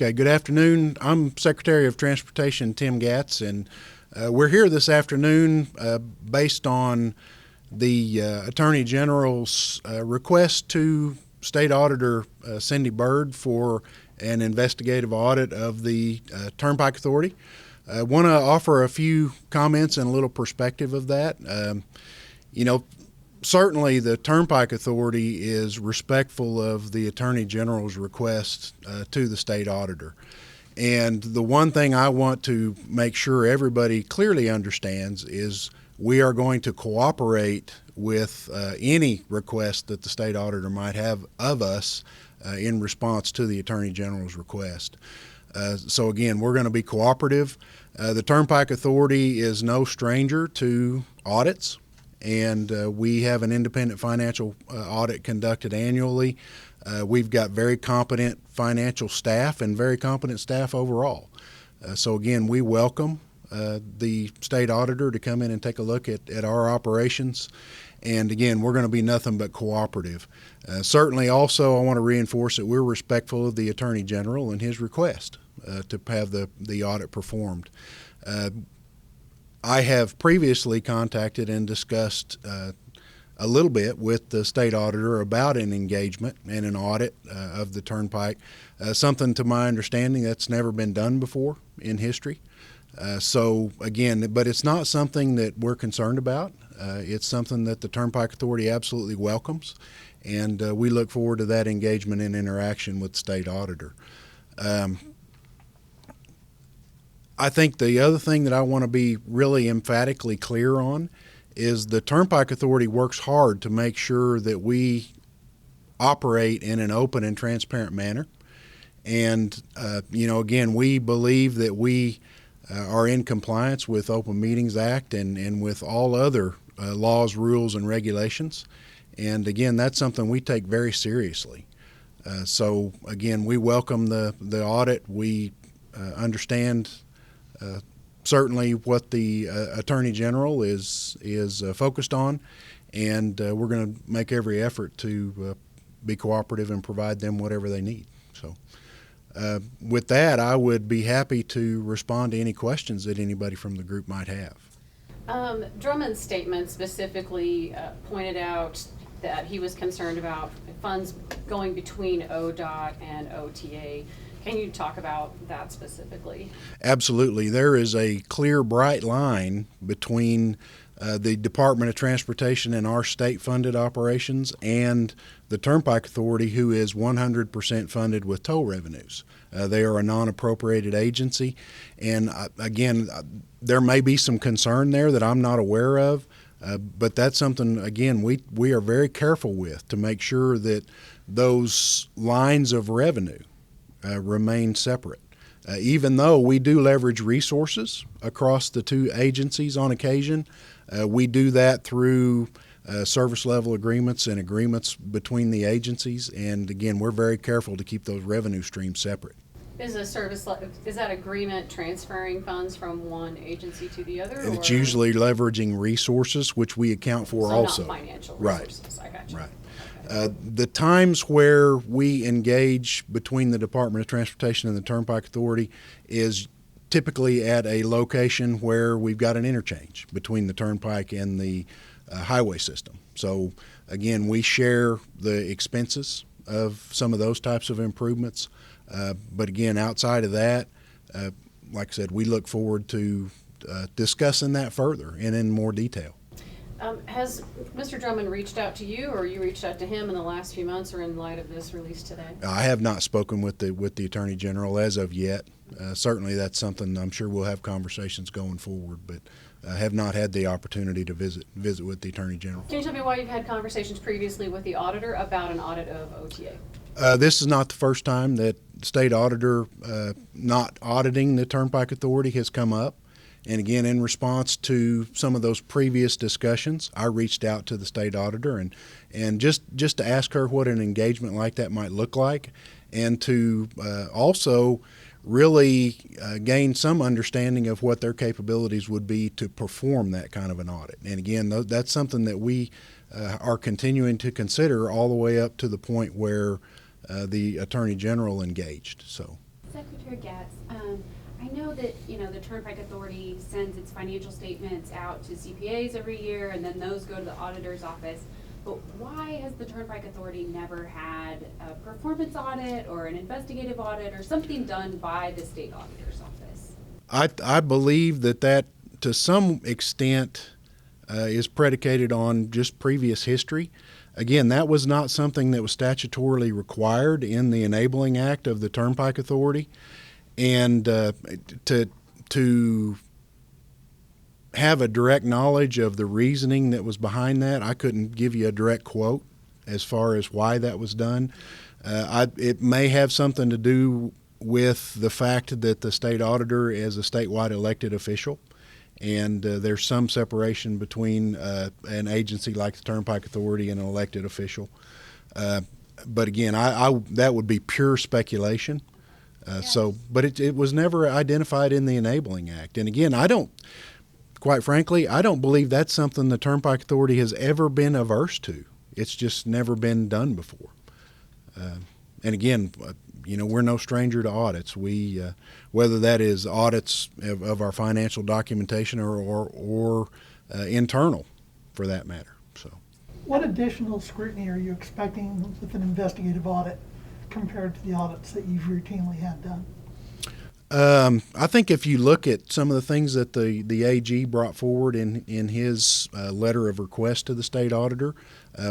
Okay, good afternoon. I'm Secretary of Transportation Tim Gatz, and we're here this afternoon based on the Attorney General's request to State Auditor Cindy Byrd for an investigative audit of the Turnpike Authority. I want to offer a few comments and a little perspective of that. Certainly the Turnpike Authority is respectful of the Attorney General's request to the State Auditor. And the one thing I want to make sure everybody clearly understands is we are going to cooperate with any request that the State Auditor might have of us in response to the Attorney General's request. So again, we're going to be cooperative. The Turnpike Authority is no stranger to audits. And we have an independent financial audit conducted annually. We've got very competent financial staff and very competent staff overall. So again, we welcome the state auditor to come in and take a look at our operations. And again, we're going to be nothing but cooperative. Certainly also, I want to reinforce that we're respectful of the Attorney General and his request to have the audit performed. I have previously contacted and discussed a little bit with the state auditor about an engagement and an audit of the Turnpike, something to my understanding that's never been done before in history. So again, but it's not something that we're concerned about. It's something that the Turnpike Authority absolutely welcomes, and we look forward to that engagement and interaction with the state auditor. I think the other thing that I want to be really emphatically clear on is the Turnpike Authority works hard to make sure that we operate in an open and transparent manner. And, again, we believe that we are in compliance with Open Meetings Act and with all other laws, rules, and regulations. And, again, that's something we take very seriously. So, again, we welcome the audit. We understand certainly what the Attorney General is focused on, and we're going to make every effort to be cooperative and provide them whatever they need. So with that, I would be happy to respond to any questions that anybody from the group might have. Drummond's statement specifically pointed out that he was concerned about funds going between ODOT and OTA. Can you talk about that specifically? Absolutely. There is a clear, bright line between the Department of Transportation and our state-funded operations and the Turnpike Authority, who is 100% funded with toll revenues. They are a non-appropriated agency, and again, there may be some concern there that I'm not aware of, but that's something, again, we are very careful with to make sure that those lines of revenue remain separate. Even though we do leverage resources across the two agencies on occasion, we do that through service level agreements and agreements between the agencies. And again, we're very careful to keep those revenue streams separate. Is that agreement transferring funds from one agency to the other? And it's usually leveraging resources, which we account for also. Not financial resources. Right. I got you. Right. The times where we engage between the Department of Transportation and the Turnpike Authority is typically at a location where we've got an interchange between the Turnpike and the highway system. So again, we share the expenses of some of those types of improvements. But again, outside of that, like I said, we look forward to discussing that further and in more detail. Has Mr. Drummond reached out to you, or you reached out to him in the last few months, or in light of this release today? I have not spoken with the Attorney General as of yet. Certainly that's something I'm sure we'll have conversations going forward, but I have not had the opportunity to visit with the Attorney General. Can you tell me why you've had conversations previously with the auditor about an audit of OTA? This is not the first time that the state auditor not auditing the Turnpike Authority has come up. And again, in response to some of those previous discussions, I reached out to the state auditor and just to ask her what an engagement like that might look like, and to also really gain some understanding of what their capabilities would be to perform that kind of an audit. And again, that's something that we are continuing to consider all the way up to the point where the Attorney General engaged. So Secretary Gatz, I know that, the Turnpike Authority sends its financial statements out to CPAs every year, and then those go to the auditor's office. But why has the Turnpike Authority never had a performance audit or an investigative audit or something done by the state auditor's office? I believe that to some extent is predicated on just previous history. Again, that was not something that was statutorily required in the Enabling Act of the Turnpike Authority. And to have a direct knowledge of the reasoning that was behind that, I couldn't give you a direct quote as far as why that was done. It may have something to do with the fact that the state auditor is a statewide elected official, and there's some separation between an agency like the Turnpike Authority and an elected official. But again, that would be pure speculation. But it was never identified in the Enabling Act. And again, quite frankly, I don't believe that's something the Turnpike Authority has ever been averse to. It's just never been done before. And again, we're no stranger to audits. We, whether that is audits of our financial documentation or internal, for that matter. So, what additional scrutiny are you expecting with an investigative audit compared to the audits that you've routinely had done? I think if you look at some of the things that the AG brought forward in his letter of request to the state auditor,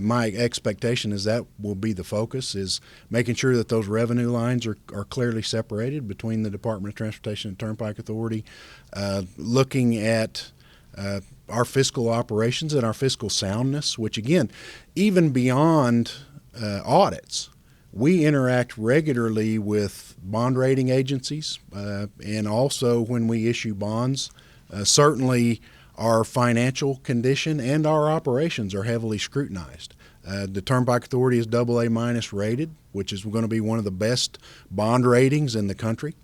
my expectation is that will be the focus, is making sure that those revenue lines are clearly separated between the Department of Transportation and Turnpike Authority, looking at our fiscal operations and our fiscal soundness, which again, even beyond audits, we interact regularly with bond rating agencies, and also when we issue bonds, certainly our financial condition and our operations are heavily scrutinized. The Turnpike Authority is AA- rated, which is going to be one of the best bond ratings in the country.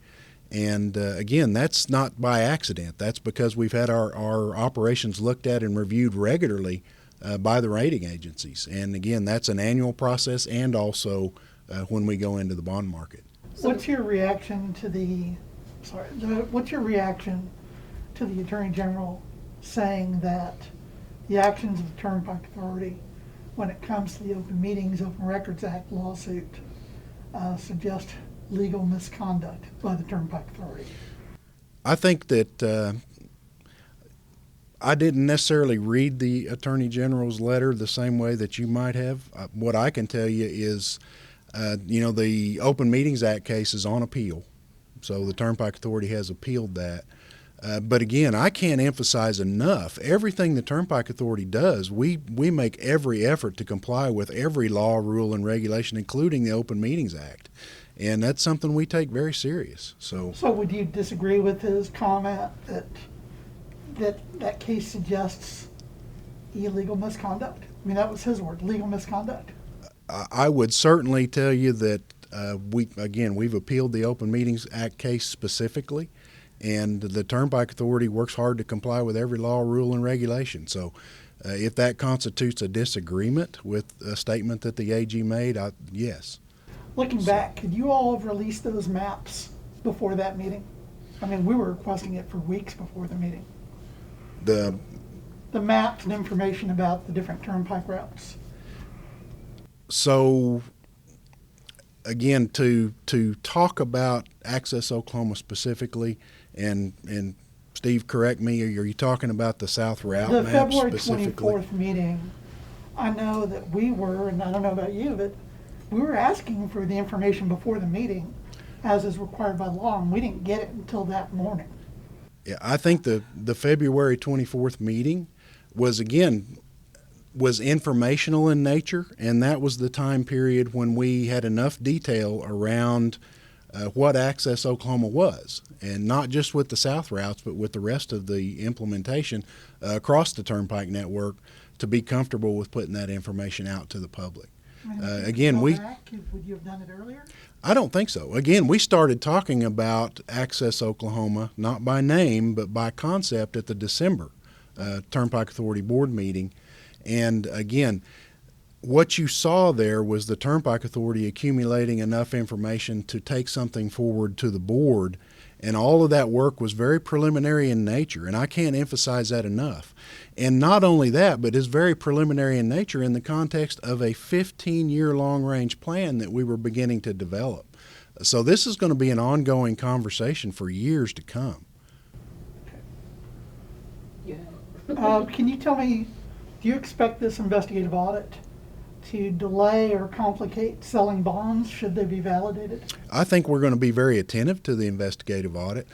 And again, that's not by accident. That's because we've had our operations looked at and reviewed regularly by the rating agencies. And again, that's an annual process and also when we go into the bond market. What's your reaction to what's your reaction to the Attorney General saying that the actions of the Turnpike Authority when it comes to the Open Meetings, Open Records Act lawsuit suggest legal misconduct by the Turnpike Authority? I think that I didn't necessarily read the Attorney General's letter the same way that you might have. What I can tell you is the Open Meetings Act case is on appeal, so the Turnpike Authority has appealed that. But again, I can't emphasize enough, everything the Turnpike Authority does, we make every effort to comply with every law, rule, and regulation, including the Open Meetings Act. And that's something we take very serious. So would you disagree with his comment that case suggests illegal misconduct? I mean, that was his word, legal misconduct. I would certainly tell you that we've appealed the Open Meetings Act case specifically, and the Turnpike Authority works hard to comply with every law, rule, and regulation. So if that constitutes a disagreement with a statement that the AG made, yes. Looking back, could you all have released those maps before that meeting? I mean, we were requesting it for weeks before the meeting. The maps and information about the different turnpike routes. So, again, to talk about Access Oklahoma specifically, and Steve, correct me, are you talking about the South Route the map February specifically? 24th meeting, I know that we were, and I don't know about you, but we were asking for the information before the meeting, as is required by law, and we didn't get it until that morning. Yeah, I think the February 24th meeting was informational in nature, and that was the time period when we had enough detail around what Access Oklahoma was, and not just with the South routes, but with the rest of the implementation across the Turnpike network to be comfortable with putting that information out to the public. Would you have done it earlier? I don't think so. Again, we started talking about Access Oklahoma, not by name, but by concept at the December Turnpike Authority Board meeting. And again, what you saw there was the Turnpike Authority accumulating enough information to take something forward to the board, and all of that work was very preliminary in nature, and I can't emphasize that enough. And not only that, but it's very preliminary in nature in the context of a 15-year long-range plan that we were beginning to develop. So this is going to be an ongoing conversation for years to come. Yeah. Can you tell me, do you expect this investigative audit to delay or complicate selling bonds should they be validated? I think we're going to be very attentive to the investigative audit.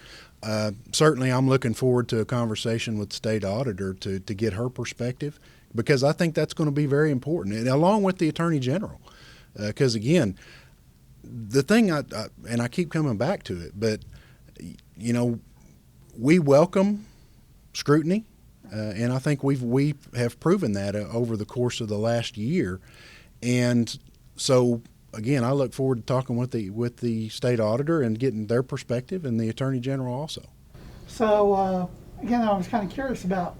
Certainly, I'm looking forward to a conversation with the state auditor to get her perspective, because I think that's going to be very important, and along with the Attorney General. Because again, the thing, and I keep coming back to it, but you know, we welcome scrutiny, and I think we have proven that over the course of the last year. And so again, I look forward to talking with the state auditor and getting their perspective, and the Attorney General also. So again, I was kind of curious about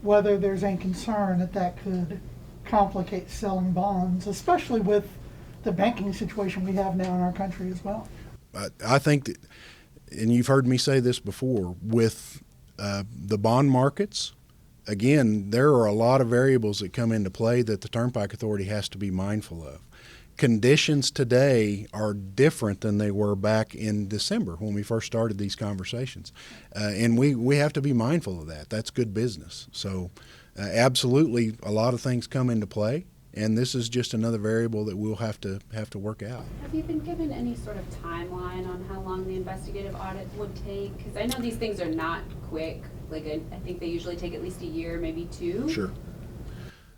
whether there's any concern that could complicate selling bonds, especially with the banking situation we have now in our country as well. I think that, and you've heard me say this before, with the bond markets, again, there are a lot of variables that come into play that the Turnpike Authority has to be mindful of. Conditions today are different than they were back in December when we first started these conversations. And we have to be mindful of that. That's good business. So absolutely, a lot of things come into play, and this is just another variable that we'll have to work out. Have you been given any sort of timeline on how long the investigative audit would take? Because I know these things are not quick. Like I think they usually take at least a year, maybe two. Sure.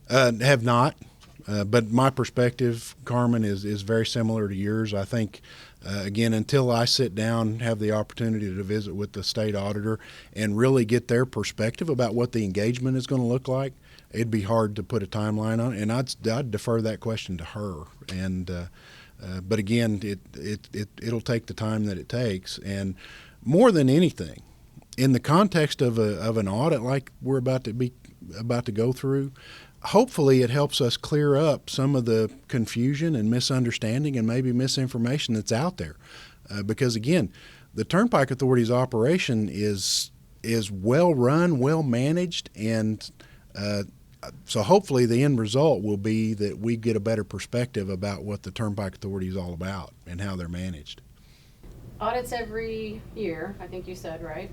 Have not. But my perspective, Carmen, is very similar to yours. I think, again, until I sit down, have the opportunity to visit with the state auditor and really get their perspective about what the engagement is going to look like, it'd be hard to put a timeline on it. And I'd defer that question to her. And but again, it'll take the time that it takes. And more than anything, in the context of an audit like we're about to go through, hopefully it helps us clear up some of the confusion and misunderstanding and maybe misinformation that's out there. Because again, the Turnpike Authority's operation is well run, well managed, and so hopefully the end result will be that we get a better perspective about what the Turnpike Authority is all about and how they're managed. Audits every year, I think you said, right?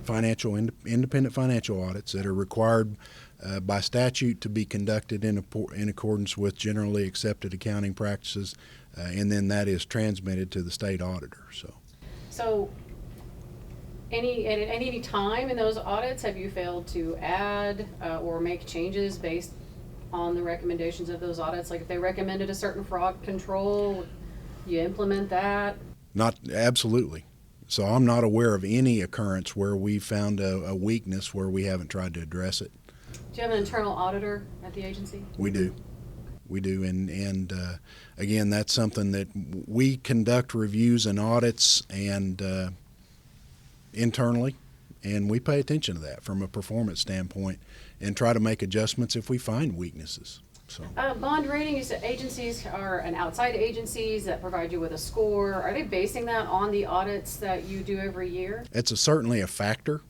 Independent financial audits that are required by statute to be conducted in accordance with generally accepted accounting practices, and then that is transmitted to the state auditor. So at any time in those audits have you failed to add or make changes based on the recommendations of those audits? Like if they recommended a certain fraud control, you implement that? Not absolutely. So I'm not aware of any occurrence where we found a weakness where we haven't tried to address it. Do you have an internal auditor at the agency? We do. And again, that's something that we conduct reviews and audits and internally, and we pay attention to that from a performance standpoint and try to make adjustments if we find weaknesses. So. Bond rating agencies are an outside agencies that provide you with a score. Are they basing that on the audits that you do every year? It's certainly a factor,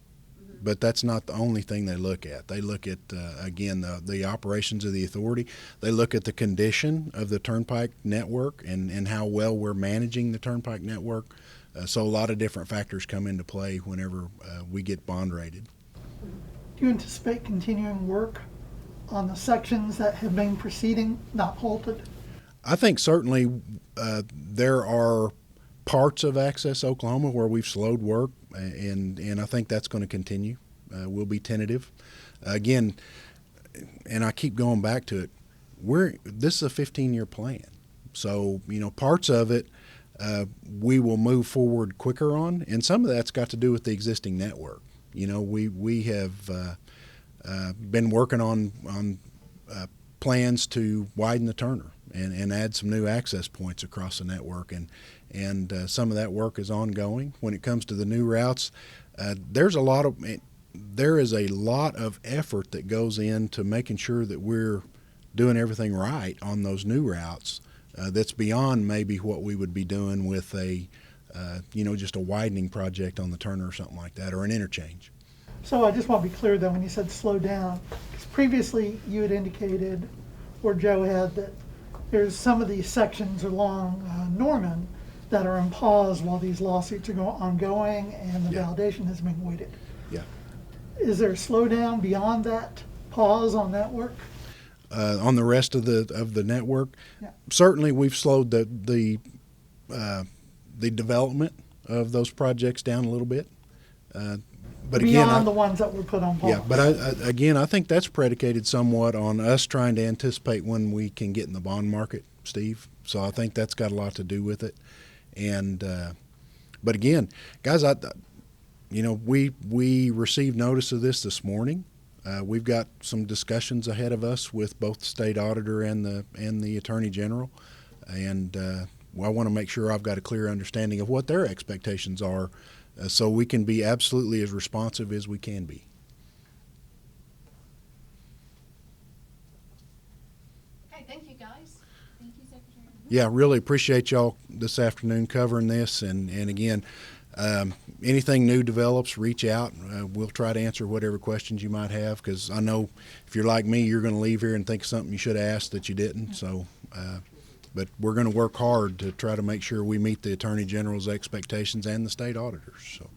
but that's not the only thing they look at. They look at, again, the operations of the authority. They look at the condition of the Turnpike network and how well we're managing the Turnpike network. So a lot of different factors come into play whenever we get bond rated. Do you anticipate continuing work on the sections that have been proceeding, not halted? I think certainly there are parts of Access Oklahoma where we've slowed work, and I think that's going to continue. We'll be tentative. Again, and I keep going back to it, this is a 15-year plan. So, parts of it we will move forward quicker on, and some of that's got to do with the existing network. We have been working on plans to widen the Turner and add some new access points across the network, and some of that work is ongoing. When it comes to the new routes, there is a lot of effort that goes into making sure that we're doing everything right on those new routes. That's beyond maybe what we would be doing with a, just a widening project on the Turner or something like that, or an interchange. So I just want to be clear though, when you said slow down, 'cause previously you had indicated, or Joe had, that there's some of these sections along Norman that are on pause while these lawsuits are ongoing and the Yeah. validation has been waited. Yeah. Is there a slowdown beyond that pause on that work? On the rest of the network, Yeah. certainly we've slowed the development of those projects down a little bit. But again, Beyond the ones that were put on pause? yeah, but I think that's predicated somewhat on us trying to anticipate when we can get in the bond market, Steve. So I think that's got a lot to do with it. And but again, guys, we received notice of this morning. We've got some discussions ahead of us with both the state auditor and the Attorney General, and I want to make sure I've got a clear understanding of what their expectations are, so we can be absolutely as responsive as we can be. Okay, thank you, guys. Thank you, Secretary. Yeah, really appreciate y'all this afternoon covering this, and again, anything new develops, reach out. We'll try to answer whatever questions you might have, because I know if you're like me, you're going to leave here and think of something you should have asked that you didn't. So, but we're going to work hard to try to make sure we meet the Attorney General's expectations and the state auditors. So.